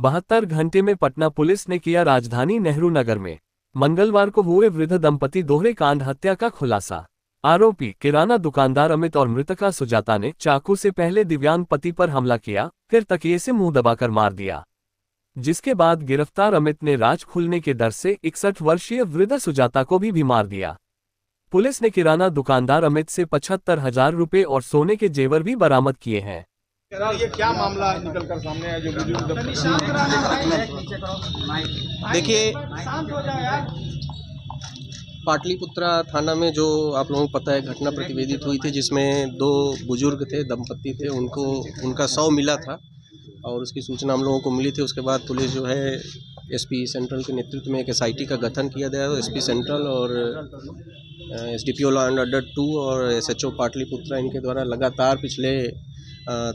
72 घंटे में पटना पुलिस ने किया राजधानी नेहरू नगर में मंगलवार को हुए वृद्ध दंपति दोहरे कांड हत्या का खुलासा। आरोपी किराना दुकानदार अमित और मृतका सुजाता ने चाकू से पहले दिव्यांग पति पर हमला किया, फिर तकिए से मुंह दबाकर मार दिया, जिसके बाद गिरफ्तार अमित ने राज खुलने के डर से 61 वर्षीय वृद्ध सुजाता को भी मार दिया। पुलिस ने किराना दुकानदार अमित से 75,000 रुपए और सोने के जेवर भी बरामद किए हैं। ये क्या मामला निकल कर सामने आया जो देखिए, पाटलिपुत्रा थाना में जो आप लोगों को पता है घटना प्रतिवेदित हुई थी, जिसमें 2 बुजुर्ग थे, दंपति थे, उनका शव मिला था और उसकी सूचना हम लोगों को मिली थी। उसके बाद पुलिस जो है एसपी सेंट्रल के नेतृत्व में एक SIT का गठन किया गया। एसपी सेंट्रल और SDPO लॉ एंड ऑर्डर 2 और SHO पाटलिपुत्रा इनके द्वारा लगातार पिछले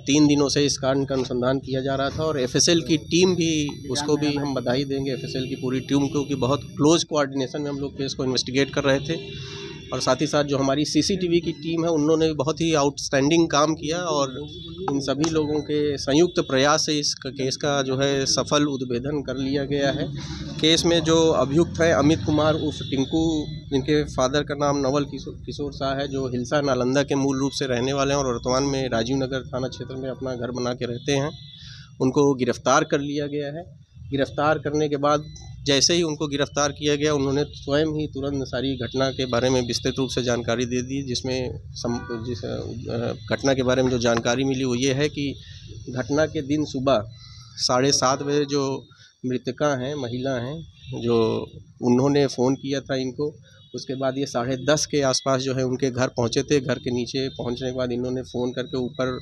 3 दिनों से इस कांड का अनुसंधान किया जा रहा था। और FSL की टीम भी, उसको भी हम बधाई देंगे FSL की पूरी टीम को कि बहुत क्लोज कोऑर्डिनेशन में हम लोग केस को इन्वेस्टिगेट कर रहे थे। और साथ ही साथ जो हमारी CCTV की टीम है, उन्होंने भी बहुत ही आउटस्टैंडिंग काम किया और इन सभी लोगों के संयुक्त प्रयास से इस केस का जो है सफल उद्भेदन कर लिया गया है। केस में जो अभियुक्त है अमित कुमार उर्फ टिंकू, जिनके फादर का नाम नवल किशोर शाह है, जो हिलसा नालंदा के मूल रूप से रहने वाले हैं और वर्तमान में राजीव नगर थाना क्षेत्र में अपना घर बना के रहते हैं, उनको गिरफ्तार कर लिया गया है। गिरफ्तार करने के बाद जैसे ही उनको गिरफ्तार किया गया, उन्होंने स्वयं ही तुरंत सारी घटना के बारे में विस्तृत रूप से जानकारी दे दी। जिस घटना के बारे में जो जानकारी मिली वो ये है कि घटना के दिन सुबह 7:30 बजे जो मृतका हैं, महिला हैं, जो उन्होंने फ़ोन किया था इनको। उसके बाद ये 10:30 के आसपास जो है उनके घर पहुँचे थे। घर के नीचे पहुँचने के बाद इन्होंने फ़ोन करके ऊपर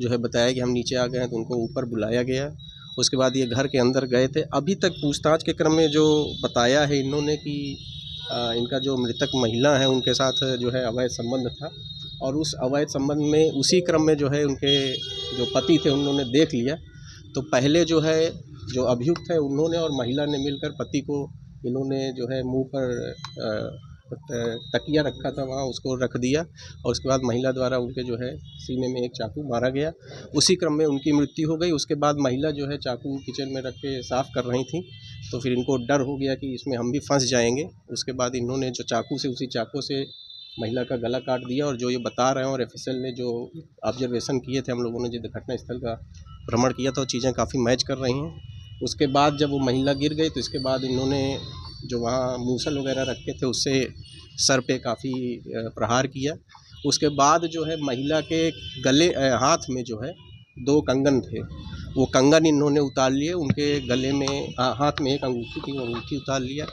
जो है बताया कि हम नीचे आ गए हैं, तो उनको ऊपर बुलाया गया। उसके बाद ये घर के अंदर गए थे। अभी तक पूछताछ के क्रम में जो बताया है इन्होंने कि इनका जो मृतक महिला है उनके साथ जो है अवैध संबंध था और उस अवैध संबंध में उसी क्रम में जो है उनके जो पति थे उन्होंने देख लिया। तो पहले जो है जो अभियुक्त है उन्होंने और महिला ने मिलकर पति को, इन्होंने जो है मुंह पर तकिया रखा था, वहाँ उसको रख दिया और उसके बाद महिला द्वारा उनके जो है सीने में एक चाकू मारा गया। उसी क्रम में उनकी मृत्यु हो गई। उसके बाद महिला जो है चाकू किचन में रख के साफ़ कर रही थी, तो फिर इनको डर हो गया कि इसमें हम भी फंस जाएंगे। उसके बाद इन्होंने जो चाकू से, उसी चाकू से महिला का गला काट दिया। और जो ये बता रहे हैं और FSL ने जो ऑब्जर्वेशन किए थे, हम लोगों ने जो घटना स्थल का भ्रमण किया था, वो चीज़ें काफ़ी मैच कर रही हैं। उसके बाद जब वो महिला गिर गई तो इसके बाद इन्होंने जो वहाँ मूसल वगैरह रखे थे उससे सर पे काफ़ी प्रहार किया। उसके बाद जो है महिला के गले, हाथ में जो है 2 कंगन थे, वो कंगन इन्होंने उतार लिए। उनके गले में, हाथ में एक अंगूठी थी, वो अंगूठी उतार लिया।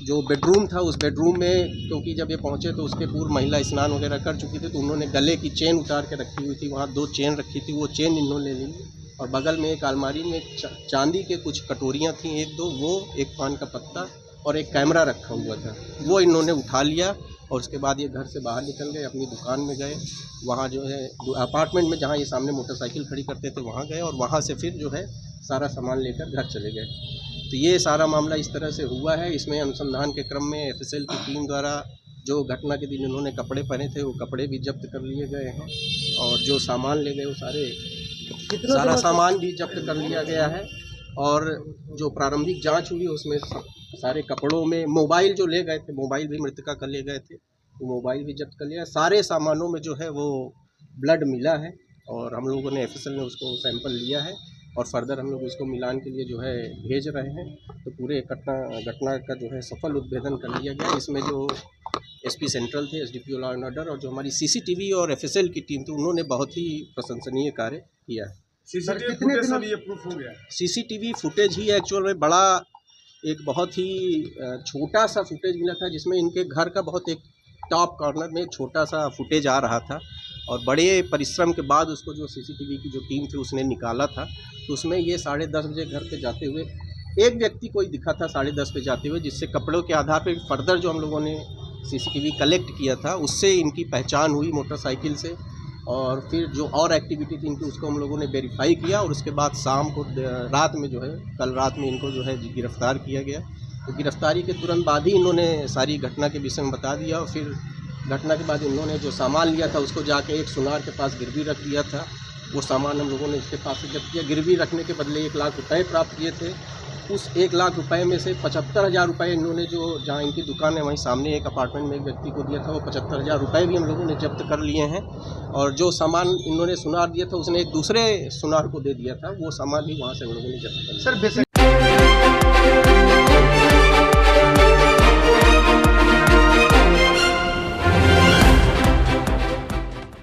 जो बेडरूम था, उस बेडरूम में क्योंकि जब ये पहुँचे तो उसके पूर्व महिला स्नान वगैरह कर चुकी थी, तो उन्होंने गले की चेन उतार के रखी हुई थी, वहाँ 2 चेन रखी थी, वो चेन इन्होंने ले ली। और बगल में एक अलमारी में चांदी के कुछ कटोरियाँ थी, 1-2, वो एक पान का पत्ता और एक कैमरा रखा हुआ था, वो इन्होंने उठा लिया। और उसके बाद ये घर से बाहर निकल गए, अपनी दुकान में गए, वहाँ जो है अपार्टमेंट में जहाँ ये सामने मोटरसाइकिल खड़ी करते थे वहाँ गए और वहाँ से फिर जो है सारा सामान लेकर घर चले गए। तो ये सारा मामला इस तरह से हुआ है। इसमें अनुसंधान के क्रम में FSL की टीम द्वारा जो घटना के दिन इन्होंने कपड़े पहने थे, वो कपड़े भी जब्त कर लिए गए हैं और जो सामान ले गए वो सारा सामान भी जब्त कर लिया गया है। और जो प्रारंभिक जांच हुई उसमें सारे कपड़ों में मोबाइल जो ले गए थे, मोबाइल भी मृतका का ले गए थे, वो मोबाइल भी जब्त कर लिया। सारे सामानों में जो है वो ब्लड मिला है और हम लोगों ने FSL ने उसको सैंपल लिया है और फर्दर हम लोग उसको मिलान के लिए जो है भेज रहे हैं। तो पूरे घटना का जो है सफल उद्भेदन कर लिया गया। इसमें जो SP सेंट्रल थे, SDPO लॉ एंड ऑर्डर, और जो हमारी CCTV और FSL की टीम थी, उन्होंने बहुत ही प्रशंसनीय कार्य किया है। CCTV फुटेज ही एक्चुअल में बड़ा, एक बहुत ही छोटा सा फुटेज मिला था, जिसमें इनके घर का बहुत एक टॉप कॉर्नर में एक छोटा सा फुटेज आ रहा था और बड़े परिश्रम के बाद उसको जो CCTV की जो टीम थी उसने निकाला था। तो उसमें ये 10:30 बजे घर पे जाते हुए एक व्यक्ति कोई दिखा था 10:30 पे जाते हुए, जिससे कपड़ों के आधार पर फर्दर जो हम लोगों ने CCTV कलेक्ट किया था उससे इनकी पहचान हुई मोटरसाइकिल से। और फिर जो और एक्टिविटी थी इनकी उसको हम लोगों ने वेरीफाई किया और उसके बाद शाम को, रात में जो है, कल रात में इनको जो है गिरफ़्तार किया गया। तो गिरफ़्तारी के तुरंत बाद ही इन्होंने सारी घटना के विषय में बता दिया और फिर घटना के बाद इन्होंने जो सामान लिया था उसको जाके एक सुनार के पास गिरवी रख दिया था वो सामान हम लोगों ने इसके पास से जब्त किया। गिरवी रखने के बदले 1 लाख रुपए प्राप्त किए थे। उस 1 लाख रुपए में से 75,000 रुपये इन्होंने, जो जहाँ इनकी दुकान है वहीं सामने एक अपार्टमेंट में एक व्यक्ति को दिया था, वो 75,000 रुपये भी हम लोगों ने जब्त कर लिए हैं। और जो सामान इन्होंने सुनार दिया था उसने एक दूसरे सुनार को दे दिया था, वो सामान भी वहाँ से हम लोगों ने जब्त कर लिया। सर